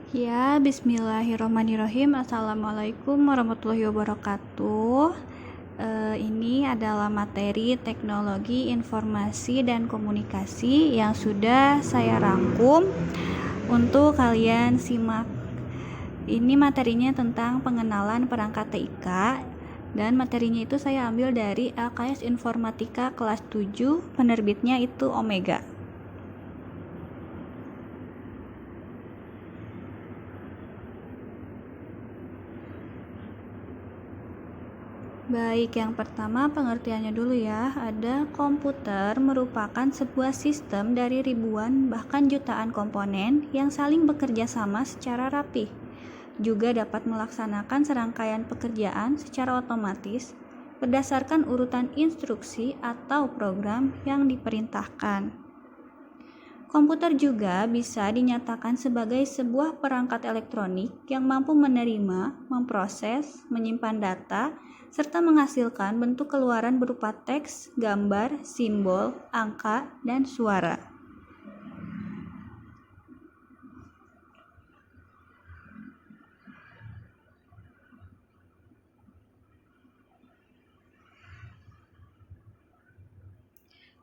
Ya, bismillahirrahmanirrahim. Assalamualaikum warahmatullahi wabarakatuh. Ini adalah materi teknologi informasi dan komunikasi yang sudah saya rangkum untuk kalian simak. Ini materinya tentang pengenalan perangkat TIK, dan materinya itu saya ambil dari LKS Informatika kelas 7, penerbitnya itu Omega. Baik, yang pertama pengertiannya dulu ya. Ada komputer merupakan sebuah sistem dari ribuan bahkan jutaan komponen yang saling bekerja sama secara rapih. Juga dapat melaksanakan serangkaian pekerjaan secara otomatis berdasarkan urutan instruksi atau program yang diperintahkan. Komputer juga bisa dinyatakan sebagai sebuah perangkat elektronik yang mampu menerima, memproses, menyimpan data, serta menghasilkan bentuk keluaran berupa teks, gambar, simbol, angka, dan suara.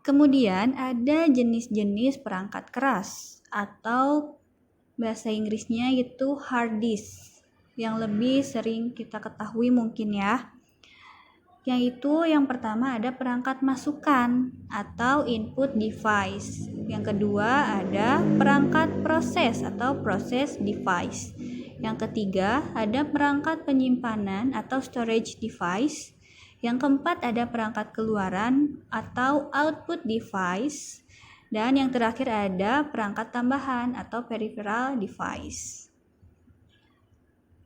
Kemudian ada jenis-jenis perangkat keras atau bahasa Inggrisnya itu hard disk yang lebih sering kita ketahui mungkin ya. Yaitu yang pertama ada perangkat masukan atau input device. Yang kedua ada perangkat proses atau process device. Yang ketiga ada perangkat penyimpanan atau storage device. Yang keempat ada perangkat keluaran atau output device. Dan yang terakhir ada perangkat tambahan atau peripheral device.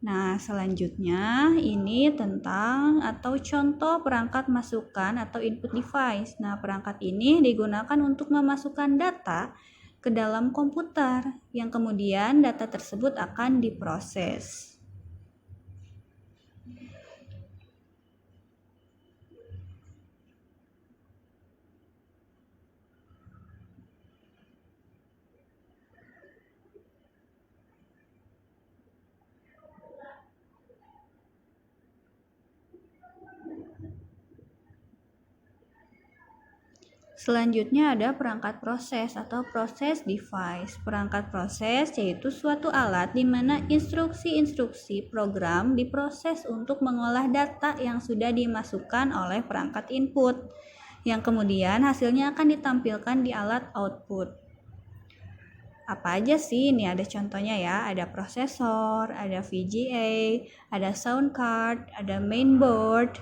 Nah, selanjutnya ini tentang atau contoh perangkat masukan atau input device. Nah, perangkat ini digunakan untuk memasukkan data ke dalam komputer yang kemudian data tersebut akan diproses. Selanjutnya ada perangkat proses atau process device. Perangkat proses yaitu suatu alat di mana instruksi-instruksi program diproses untuk mengolah data yang sudah dimasukkan oleh perangkat input, yang kemudian hasilnya akan ditampilkan di alat output. Apa aja sih? Ini ada contohnya ya, ada prosesor, ada VGA, ada sound card, ada mainboard,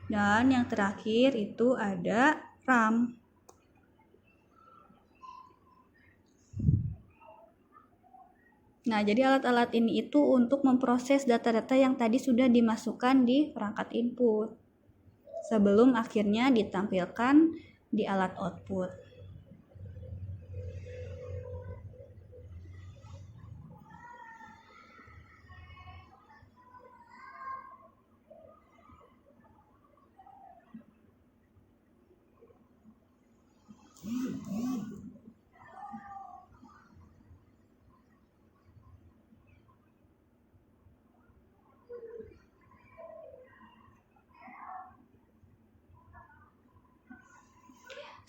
dan yang terakhir itu ada RAM. Nah, jadi alat-alat ini itu untuk memproses data-data yang tadi sudah dimasukkan di perangkat input sebelum akhirnya ditampilkan di alat output.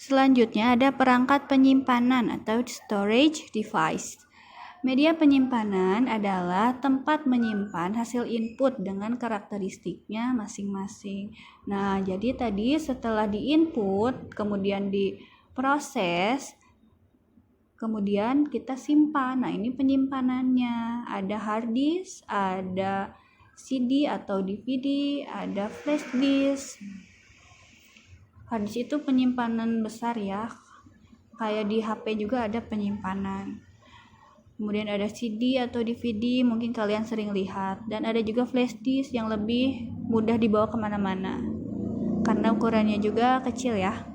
Selanjutnya ada perangkat penyimpanan atau storage device. Media penyimpanan adalah tempat menyimpan hasil input dengan karakteristiknya masing-masing. Nah, jadi tadi setelah di-input, kemudian diproses, kemudian kita simpan. Nah, ini penyimpanannya. Ada hard disk, ada CD atau DVD, ada flash disk. Hard disk itu penyimpanan besar ya, kayak di HP juga ada penyimpanan. Kemudian ada CD atau DVD, mungkin kalian sering lihat. Dan ada juga flash disk yang lebih mudah dibawa kemana-mana karena ukurannya juga kecil ya.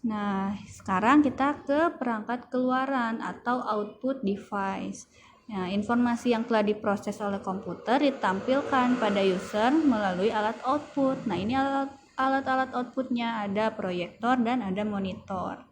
Nah, sekarang kita ke perangkat keluaran atau output device. Nah, informasi yang telah diproses oleh komputer ditampilkan pada user melalui alat output. Nah, ini alat-alat outputnya, ada proyektor dan ada monitor.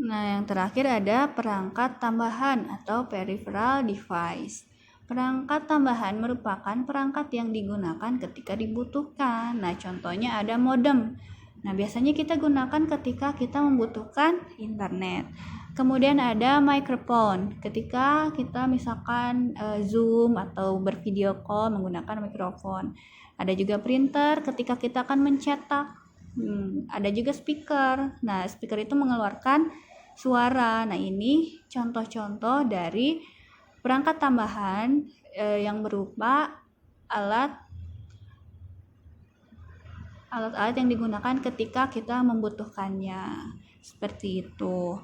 Nah, yang terakhir ada perangkat tambahan atau peripheral device. Perangkat tambahan merupakan perangkat yang digunakan ketika dibutuhkan. Nah, contohnya ada modem. Nah, biasanya kita gunakan ketika kita membutuhkan internet. Kemudian ada microphone, ketika kita misalkan Zoom atau bervideo call menggunakan mikrofon. Ada juga printer ketika kita akan mencetak. Ada juga speaker. Nah, speaker itu mengeluarkan suara. Nah, ini contoh-contoh dari perangkat tambahan yang berupa alat-alat yang digunakan ketika kita membutuhkannya. Seperti itu.